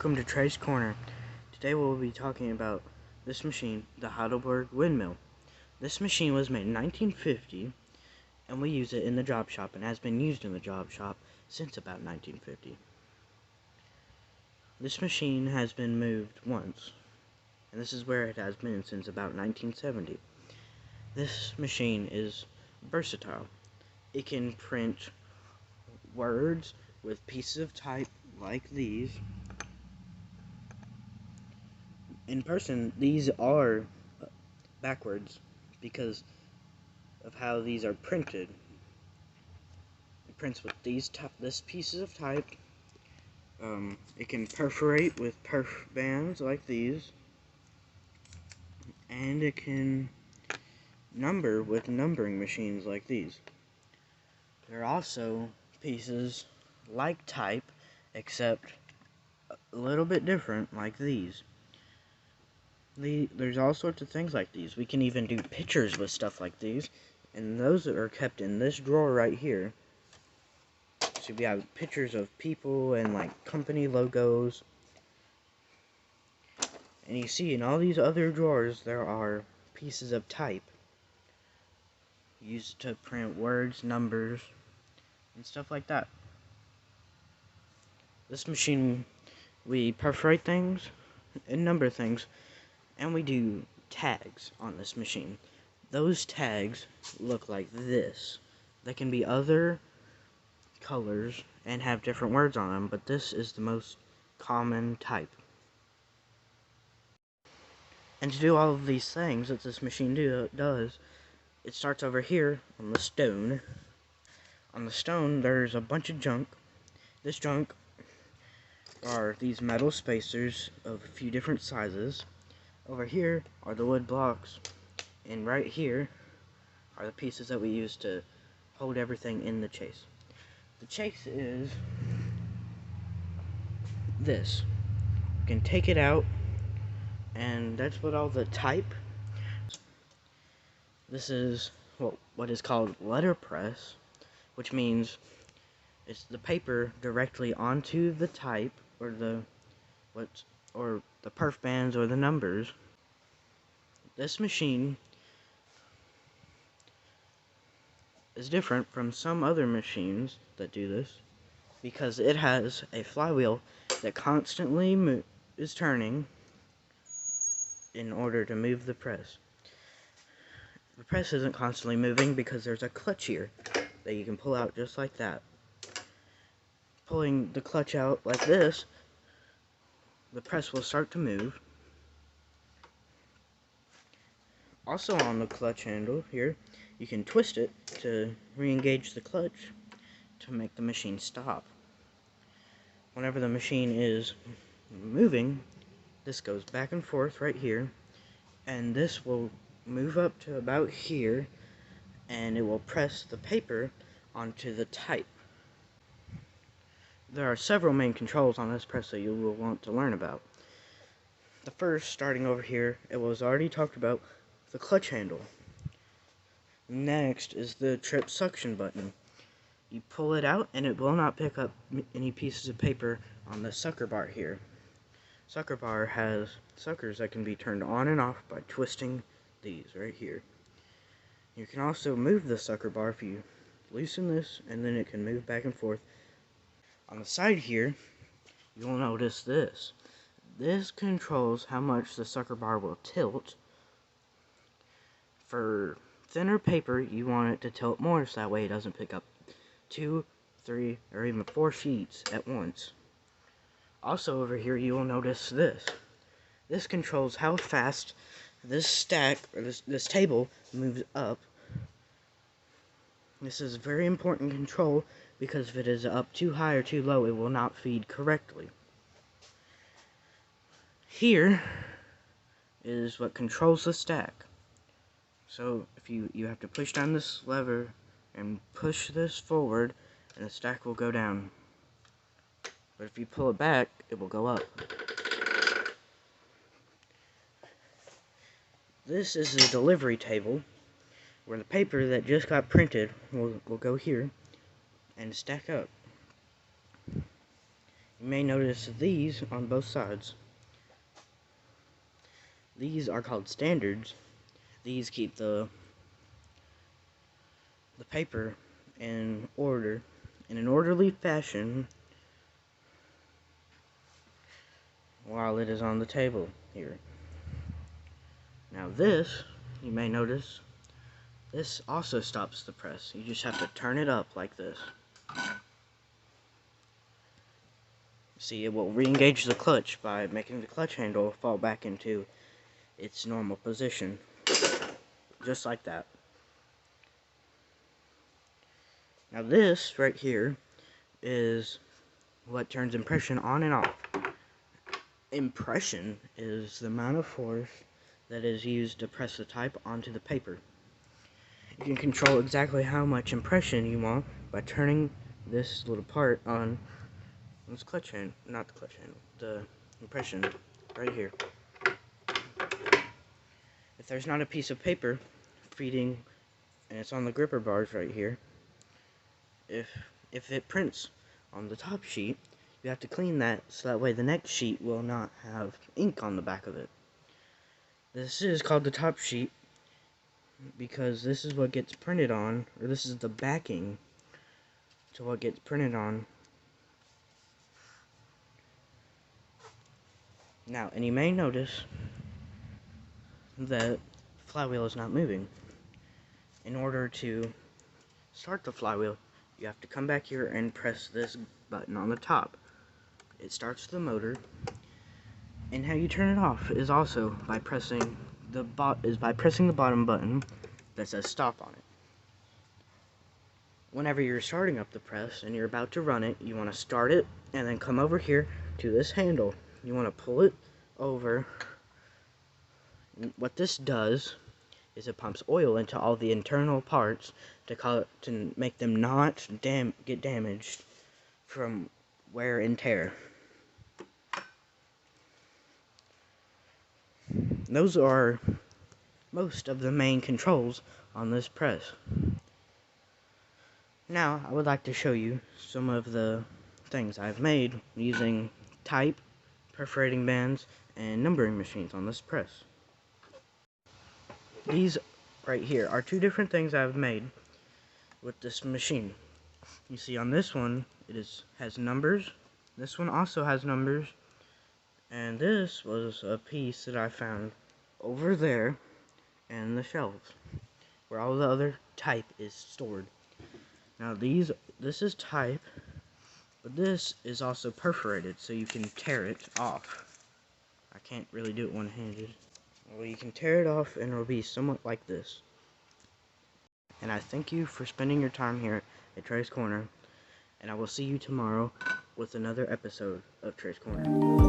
Welcome to Trey's Corner. Today we'll be talking about this machine, the Heidelberg windmill. This machine was made in 1950, and we use it in the job shop, and has been used in the job shop since about 1950. This machine has been moved once, and this is where it has been since about 1970. This machine is versatile. It can print words with pieces of type like these. In person, these are backwards because of how these are printed. It prints with this pieces of type. It can perforate with perf bands like these, and it can number with numbering machines like these. There are also pieces like type, except a little bit different, like these. There's all sorts of things like these. We can even do pictures with stuff like these, and those are kept in this drawer right here. So we have pictures of people and like company logos. And you see in all these other drawers there are pieces of type used to print words, numbers, and stuff like that. This machine, we perforate things and number things, and we do tags on this machine. Those tags look like this. They can be other colors and have different words on them, but this is the most common type. And to do all of these things that this machine does, it starts over here on the stone. On the stone, there's a bunch of junk. This junk are these metal spacers of a few different sizes. Over here are the wood blocks, and right here are the pieces that we use to hold everything in the chase. The chase is this. You can take it out, and that's what all the type. This is what is called letterpress, which means it's the paper directly onto the type, or the perf bands or the numbers. This machine is different from some other machines that do this because it has a flywheel that constantly is turning in order to move the press. The press isn't constantly moving because there's a clutch here that you can pull out just like that. Pulling the clutch out like this, the press will start to move. Also on the clutch handle here, you can twist it to re-engage the clutch to make the machine stop. Whenever the machine is moving, this goes back and forth right here, and this will move up to about here, and it will press the paper onto the type. There are several main controls on this press that you will want to learn about. The first, starting over here, it was already talked about, the clutch handle. Next is the trip suction button. You pull it out and it will not pick up any pieces of paper on the sucker bar here. Sucker bar has suckers that can be turned on and off by twisting these right here. You can also move the sucker bar if you loosen this, and then it can move back and forth. On the side here, you'll notice this. This controls how much the sucker bar will tilt. For thinner paper, you want it to tilt more so that way it doesn't pick up 2, 3, or even 4 sheets at once. Also over here, you will notice this. This controls how fast this stack, or this table, moves up. This is a very important control because if it is up too high or too low, it will not feed correctly. Here is what controls the stack. So if you have to push down this lever and push this forward, and the stack will go down. But if you pull it back, it will go up. This is the delivery table, where the paper that just got printed will go here and stack up. You may notice these on both sides. These are called standards. These keep the paper in order, in an orderly fashion, while it is on the table here. Now this, you may notice, this also stops the press. You just have to turn it up like this. See, it will re-engage the clutch by making the clutch handle fall back into its normal position. Just like that. Now this right here is what turns impression on and off. Impression is the amount of force that is used to press the type onto the paper. You can control exactly how much impression you want by turning this little part on this clutch handle, not the clutch handle, the impression right here. If there's not a piece of paper feeding, and it's on the gripper bars right here, if it prints on the top sheet, you have to clean that so that way the next sheet will not have ink on the back of it. This is called the top sheet because this is what gets printed on, or this is the backing to what gets printed on. Now, and you may notice that the flywheel is not moving. In order to start the flywheel, you have to come back here and press this button on the top. It starts the motor, and how you turn it off is also by pressing the bottom button that says stop on it. Whenever you're starting up the press and you're about to run it, you want to start it and then come over here to this handle. You want to pull it over. What this does is it pumps oil into all the internal parts to make them not get damaged from wear and tear. Those are most of the main controls on this press. Now, I would like to show you some of the things I've made using type, perforating bands, and numbering machines on this press. These right here are two different things I've made with this machine. You see on this one, has numbers. This one also has numbers. And this was a piece that I found over there in the shelves, where all the other type is stored. Now this is type, but this is also perforated, so you can tear it off. I can't really do it one-handed. Well, you can tear it off and it'll be somewhat like this. And I thank you for spending your time here at Trey's Corner, and I will see you tomorrow with another episode of Trey's Corner.